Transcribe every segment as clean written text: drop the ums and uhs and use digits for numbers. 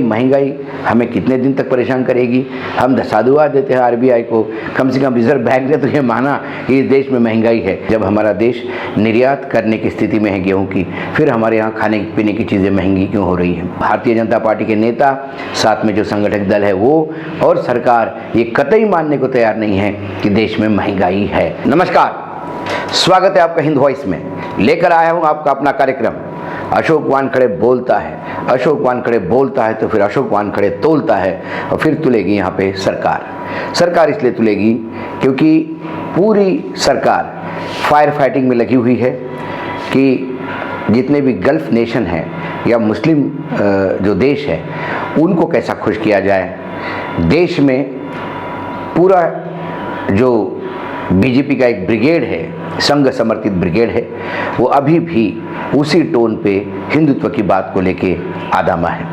महंगाई हमें कितने दिन तक परेशान करेगी। हम साधुवाद देते हैं आरबीआई को, कम से कम रिजर्व बैंक ने तो ये माना कि इस देश में महंगाई है। जब हमारा देश निर्यात करने की स्थिति में है गेहूं की, फिर हमारे यहाँ खाने पीने की चीज़ें महंगी क्यों हो रही हैं। भारतीय जनता पार्टी के नेता, साथ में जो संगठक दल है वो और सरकार ये कतई मानने को तैयार नहीं है कि देश में महंगाई है। नमस्कार, स्वागत है आपका हिंद वॉइस में। लेकर आया हूँ आपका अपना कार्यक्रम अशोक वानखड़े बोलता है। अशोक वानखड़े बोलता है तो फिर अशोक वानखड़े तोलता है और फिर तुलेगी यहाँ पे सरकार इसलिए तुलेगी क्योंकि पूरी सरकार फायर फाइटिंग में लगी हुई है कि जितने भी गल्फ नेशन हैं या मुस्लिम जो देश है उनको कैसा खुश किया जाए। देश में पूरा जो बीजेपी का एक ब्रिगेड है, संघ समर्थित ब्रिगेड है, वो अभी भी उसी टोन पे हिंदुत्व की बात को लेके आदामा है।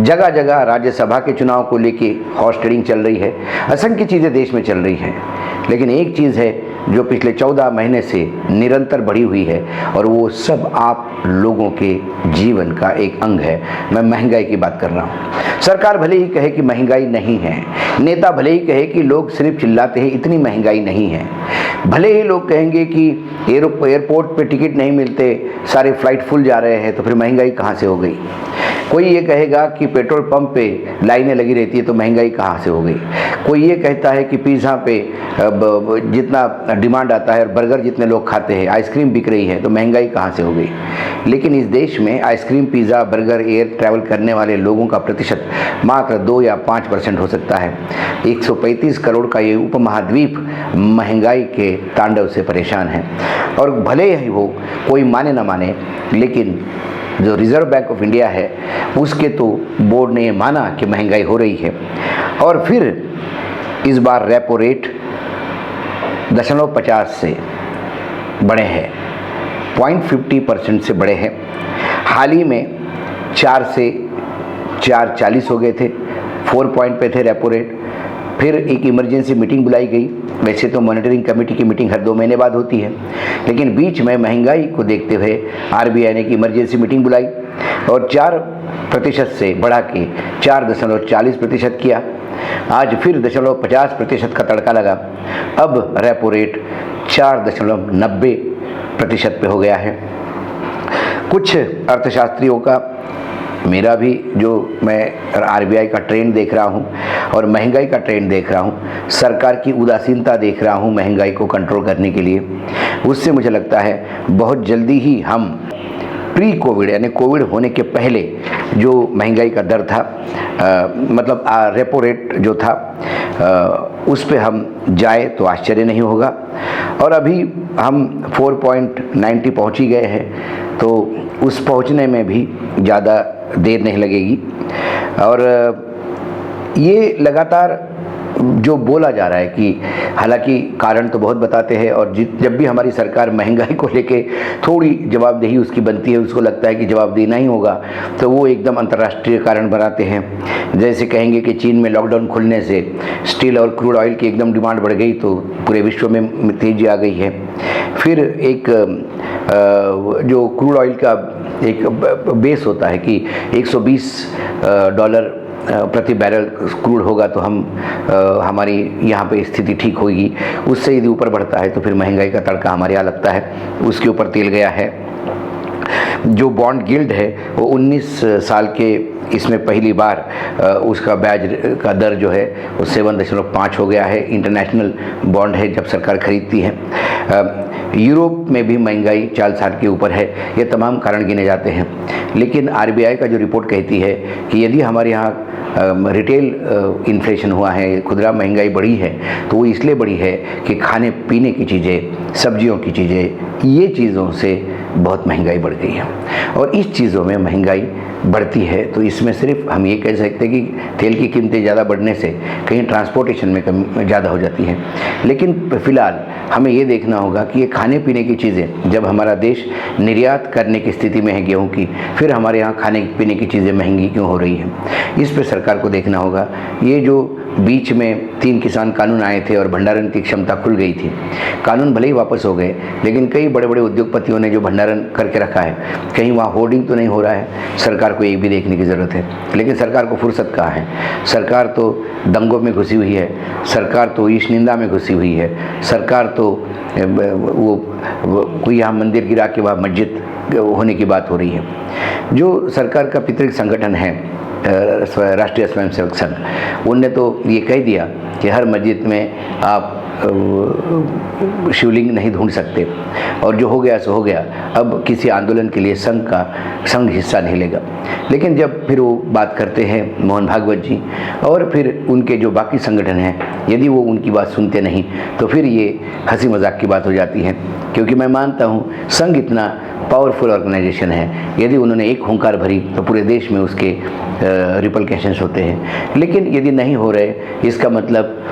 जगह जगह राज्यसभा के चुनाव को लेके हॉर्स ट्रेडिंग चल रही है, असंख्य चीज़ें देश में चल रही हैं, लेकिन एक चीज़ है जो पिछले 14 महीने से निरंतर बढ़ी हुई है और वो सब आप लोगों के जीवन का एक अंग है। मैं महंगाई की बात कर रहा हूँ। सरकार भले ही कहे कि महंगाई नहीं है, नेता भले ही कहे कि लोग सिर्फ चिल्लाते हैं इतनी महंगाई नहीं है, भले ही लोग कहेंगे कि एयरपोर्ट पे टिकट नहीं मिलते, सारे फ्लाइट फुल जा रहे हैं, तो फिर महंगाई कहाँ से हो गई। कोई ये कहेगा कि पेट्रोल पंप पे लाइनें लगी रहती है तो महंगाई कहाँ से हो गई। कोई ये कहता है कि पिज़्ज़ा पे जितना डिमांड आता है और बर्गर जितने लोग खाते हैं, आइसक्रीम बिक रही है तो महंगाई कहाँ से हो गई। लेकिन इस देश में ice cream, pizza, burger, air travel करने वाले लोगों का प्रतिशत मात्र 2 या 5% हो सकता है। 135 करोड़ का ये उपमहाद्वीप महंगाई के तांडव से परेशान है। और भले ही वो कोई माने ना माने, लेकिन जो रिजर्व बैंक ऑफ इंडिया है उसके तो बोर्ड ने ये माना कि महंगाई हो रही है। और फिर इस बार रेपो रेट 0.50 से बढ़े हैं, 0.50% से बढ़े हैं। हाल ही में 4 से 4.40 हो गए थे, 4 पॉइंट पे थे रेपो रेट। फिर एक इमरजेंसी मीटिंग बुलाई गई। वैसे तो मॉनिटरिंग कमेटी की मीटिंग हर 2 महीने बाद होती है, लेकिन बीच में महंगाई को देखते हुए आरबीआई ने एक इमरजेंसी मीटिंग बुलाई और 4% से बढ़ा के 4.40% किया। आज फिर 0.50% का तड़का लगा। अब रेपो रेट 4.90% पे हो गया है। कुछ अर्थशास्त्रियों का, मेरा भी, जो मैं आरबीआई का ट्रेंड देख रहा हूँ और महंगाई का ट्रेंड देख रहा हूँ, सरकार की उदासीनता देख रहा हूँ महंगाई को कंट्रोल करने के लिए, उससे मुझे लगता है बहुत जल्दी ही हम प्री कोविड यानी कोविड होने के पहले जो महंगाई का दर था, मतलब रेपो रेट जो था, उस पे हम जाए तो आश्चर्य नहीं होगा। और अभी हम 4.90 पहुँच ही गए हैं, तो उस पहुँचने में भी ज़्यादा देर नहीं लगेगी। और ये लगातार जो बोला जा रहा है कि हालांकि कारण तो बहुत बताते हैं, और जब भी हमारी सरकार महंगाई को लेके थोड़ी जवाबदेही उसकी बनती है, उसको लगता है कि जवाब देना ही होगा, तो वो एकदम अंतर्राष्ट्रीय कारण बनाते हैं। जैसे कहेंगे कि चीन में लॉकडाउन खुलने से स्टील और क्रूड ऑयल की एकदम डिमांड बढ़ गई तो पूरे विश्व में तेजी आ गई है। फिर एक जो क्रूड ऑयल का एक बेस होता है कि $120 प्रति बैरल क्रूड होगा तो हमारी यहाँ पे स्थिति ठीक होगी। उससे यदि ऊपर बढ़ता है तो फिर महंगाई का तड़का हमारे यहाँ लगता है। उसके ऊपर तेल गया है। जो बॉन्ड गिल्ड है वो 19 साल के, इसमें पहली बार उसका ब्याज का दर जो है वो 7.5 हो गया है। इंटरनेशनल बॉन्ड है जब सरकार खरीदती है। यूरोप में भी महंगाई 40 के ऊपर है। ये तमाम कारण गिने जाते हैं, लेकिन आरबीआई का जो रिपोर्ट कहती है कि यदि हमारे यहाँ रिटेल इन्फ्लेशन हुआ है, खुदरा महंगाई बढ़ी है, तो वो इसलिए बढ़ी है कि खाने पीने की चीज़ें, सब्जियों की चीज़ें, ये चीज़ों से बहुत महंगाई बढ़ गई है। और इस चीज़ों में महंगाई बढ़ती है तो इसमें सिर्फ हम ये कह सकते हैं कि तेल की कीमतें ज़्यादा बढ़ने से कहीं ट्रांसपोर्टेशन में कमी ज़्यादा हो जाती है। लेकिन फ़िलहाल हमें ये देखना होगा कि ये खाने पीने की चीज़ें, जब हमारा देश निर्यात करने की स्थिति में है गेहूं की, फिर हमारे यहाँ खाने पीने की चीज़ें महंगी क्यों हो रही हैं। इस पर सरकार सरकार को देखना होगा। ये जो बीच में 3 किसान कानून आए थे और भंडारण की क्षमता खुल गई थी, कानून भले ही वापस हो गए, लेकिन कई बड़े बड़े उद्योगपतियों ने जो भंडारण करके रखा है, कहीं वहाँ होर्डिंग तो नहीं हो रहा है। सरकार को ये भी देखने की ज़रूरत है। लेकिन सरकार को फुर्सत कहाँ है? सरकार तो दंगों में घुसी हुई है, सरकार तो ईश निंदा में घुसी हुई है, सरकार तो वो कोई यहाँ मंदिर गिरा के वहाँ मस्जिद होने की बात हो रही है। जो सरकार का पितृक संगठन है राष्ट्रीय स्वयंसेवक संघ, उनने तो ये कह दिया कि हर मस्जिद में आप शिवलिंग नहीं ढूंढ सकते, और जो हो गया सो हो गया। अब किसी आंदोलन के लिए संघ हिस्सा नहीं लेगा। लेकिन जब फिर वो बात करते हैं मोहन भागवत जी और फिर उनके जो बाकी संगठन हैं, यदि वो उनकी बात सुनते नहीं तो फिर ये हंसी मजाक की बात हो जाती है। क्योंकि मैं मानता हूँ संघ इतना पावरफुल ऑर्गेनाइजेशन है, यदि उन्होंने एक हुंकार भरी तो पूरे देश में उसके रिपलकेशंस होते हैं। लेकिन यदि नहीं हो रहे, इसका मतलब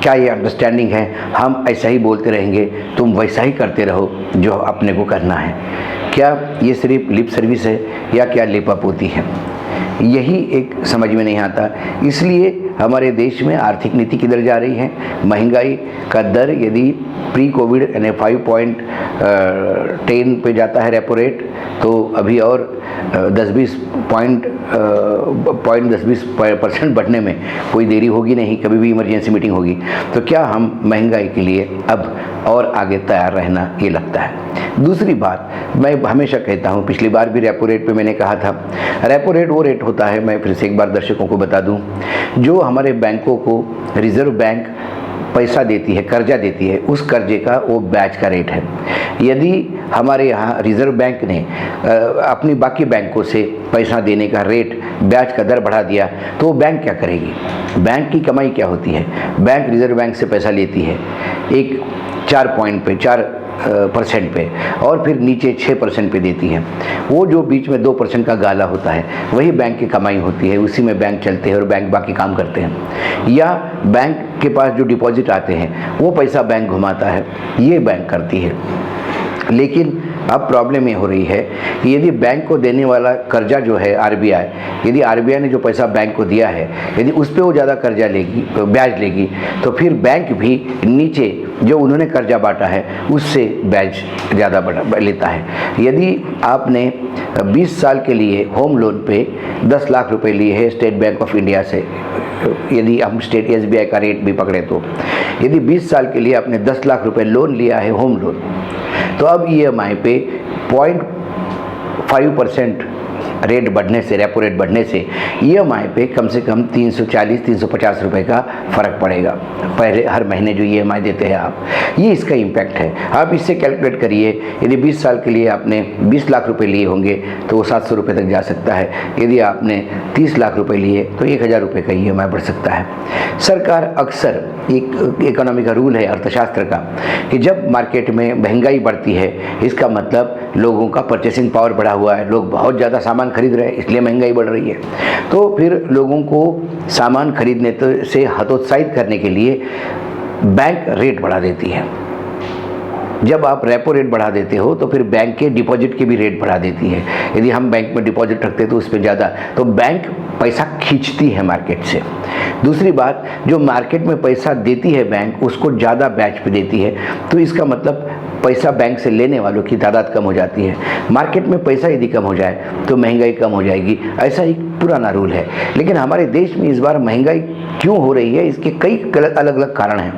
क्या ये अंडरस्टैंडिंग है हम ऐसा ही बोलते रहेंगे, तुम वैसा ही करते रहो जो अपने को करना है? क्या ये सिर्फ लिप सर्विस है या क्या लिपापोती है? यही एक समझ में नहीं आता। इसलिए हमारे देश में आर्थिक नीति किधर जा रही है? महंगाई का दर यदि प्री कोविड यानी 5.10 पे जाता है रेपो रेट, तो अभी और 10-20 % बढ़ने में कोई देरी होगी नहीं, कभी भी इमरजेंसी मीटिंग होगी। तो क्या हम महंगाई के लिए अब और आगे तैयार रहना, ये लगता है। दूसरी बात, मैं हमेशा कहता हूँ, पिछली बार भी रेपो रेट पे मैंने कहा था, रेपो रेट वो रेट होता है, मैं फिर से एक बार दर्शकों को बता दूँ, जो हमारे बैंकों को रिजर्व बैंक पैसा देती है, कर्जा देती है, उस कर्जे का वो ब्याज का रेट है। यदि हमारे यहाँ रिजर्व बैंक ने अपनी बाकी बैंकों से पैसा देने का रेट, ब्याज का दर बढ़ा दिया, तो वो बैंक क्या करेगी? बैंक की कमाई क्या होती है? बैंक रिजर्व बैंक से पैसा लेती है एक 4% पे और फिर नीचे 6% पे देती है। वो जो बीच में 2% का गाला होता है, वही बैंक की कमाई होती है, उसी में बैंक चलते हैं और बैंक बाकी काम करते हैं। या बैंक के पास जो डिपॉजिट आते हैं, वो पैसा बैंक घुमाता है, ये बैंक करती है। लेकिन अब प्रॉब्लम ये हो रही है कि यदि बैंक को देने वाला कर्जा जो है आरबीआई, यदि आरबीआई ने जो पैसा बैंक को दिया है, यदि उस पर वो ज़्यादा कर्जा लेगी, ब्याज लेगी, तो फिर बैंक भी नीचे जो उन्होंने कर्जा बांटा है उससे ब्याज ज़्यादा लेता है। यदि आपने 20 साल के लिए होम लोन पे 10 लाख रुपए लिए है स्टेट बैंक ऑफ इंडिया से, यदि हम स्टेट SBI का रेट भी पकड़े तो, यदि 20 साल के लिए आपने 10 लाख रुपए लोन लिया है होम लोन, तो अब EMI पे 0.5% रेट बढ़ने से, रेपो रेट बढ़ने से EMI पे कम से कम 340-350 रुपए का फ़र्क पड़ेगा पहले हर महीने जो EMI देते हैं आप। ये इसका इम्पैक्ट है। आप इससे कैलकुलेट करिए, यदि 20 साल के लिए आपने 20 लाख रुपए लिए होंगे तो वो 700 रुपये तक जा सकता है। यदि आपने 30 लाख रुपए लिए तो 1000 रुपये का EMI बढ़ सकता है। सरकार अक्सर, एक इकोनॉमी का रूल है अर्थशास्त्र का, कि जब मार्केट में महंगाई बढ़ती है, इसका मतलब लोगों का परचेसिंग पावर बढ़ा हुआ है, लोग बहुत ज़्यादा सामान खरीद रहे हैं, इसलिए महंगाई बढ़ रही है। तो फिर लोगों को सामान खरीदने से हतोत्साहित करने के लिए बैंक रेट बढ़ा देती है। जब आप रेपो रेट बढ़ा देते हो तो फिर बैंक के डिपॉजिट की भी रेट बढ़ा देती है। यदि हम बैंक में डिपॉजिट रखते तो उस पर ज़्यादा, तो बैंक पैसा खींचती है मार्केट से। दूसरी बात, जो मार्केट में पैसा देती है बैंक, उसको ज़्यादा ब्याज पे देती है, तो इसका मतलब पैसा बैंक से लेने वालों की तादाद कम हो जाती है। मार्केट में पैसा यदि कम हो जाए तो महंगाई कम हो जाएगी, ऐसा एक पुराना रूल है। लेकिन हमारे देश में इस बार महंगाई क्यों हो रही है, इसके कई अलग अलग कारण हैं।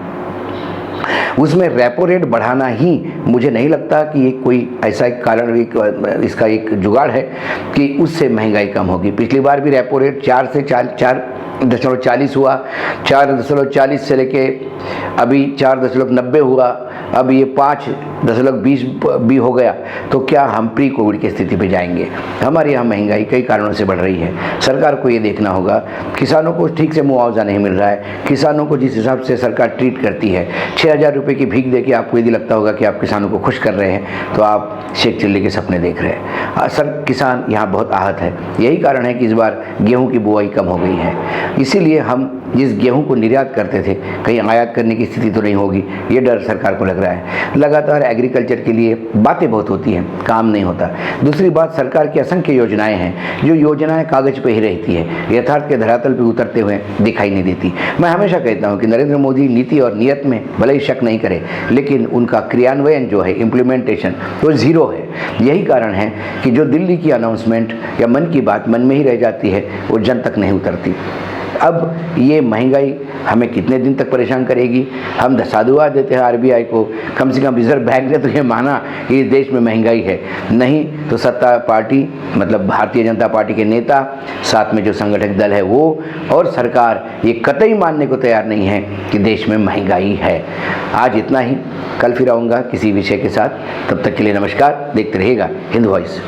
उसमें रेपो रेट बढ़ाना ही मुझे नहीं लगता कि ये कोई ऐसा एक कारण, इसका एक जुगाड़ है कि उससे महंगाई कम होगी। पिछली बार भी रेपो रेट 4.40 हुआ, 4.40 से लेके अभी 4.90 हुआ, अब ये 5.20 भी हो गया। तो क्या हम प्री कोविड की स्थिति पे जाएंगे? हमारे यहाँ महंगाई कई कारणों से बढ़ रही है। सरकार को ये देखना होगा, किसानों को ठीक से मुआवजा नहीं मिल रहा है। किसानों को जिस हिसाब से सरकार ट्रीट करती है, 6000 रुपये की भीख देके आपको यदि लगता होगा कि आप किसानों को खुश कर रहे हैं, तो आप शेख चिल्ली के सपने देख रहे हैं। सर, किसान यहाँ बहुत आहत है। यही कारण है कि इस बार गेहूँ की बुआई कम हो गई है। इसीलिए हम जिस गेहूं को निर्यात करते थे कहीं आयात करने की स्थिति तो नहीं होगी, ये डर सरकार को लग रहा है। लगातार एग्रीकल्चर के लिए बातें बहुत होती हैं, काम नहीं होता। दूसरी बात, सरकार की असंख्य योजनाएं हैं, जो योजनाएं कागज पे ही रहती है, यथार्थ के धरातल पे उतरते हुए दिखाई नहीं देती। मैं हमेशा कहता हूं कि नरेंद्र मोदी नीति और नीयत में भले ही शक नहीं करे, लेकिन उनका क्रियान्वयन जो है, इम्प्लीमेंटेशन, वो ज़ीरो है। यही कारण है कि जो दिल्ली की अनाउंसमेंट या मन की बात मन में ही रह जाती है, वो जन तक नहीं उतरती। अब ये महंगाई हमें कितने दिन तक परेशान करेगी? हम साधुवाद देते हैं आरबीआई को, कम से कम रिजर्व बैंक ने तो ये माना कि इस देश में महंगाई है। नहीं तो सत्ता पार्टी, मतलब भारतीय जनता पार्टी के नेता, साथ में जो संगठक दल है वो, और सरकार ये कतई मानने को तैयार नहीं है कि देश में महंगाई है। आज इतना ही, कल फिर आऊँगा किसी विषय के साथ। तब तक के लिए नमस्कार। देखते रहिएगा हिंद वॉइस।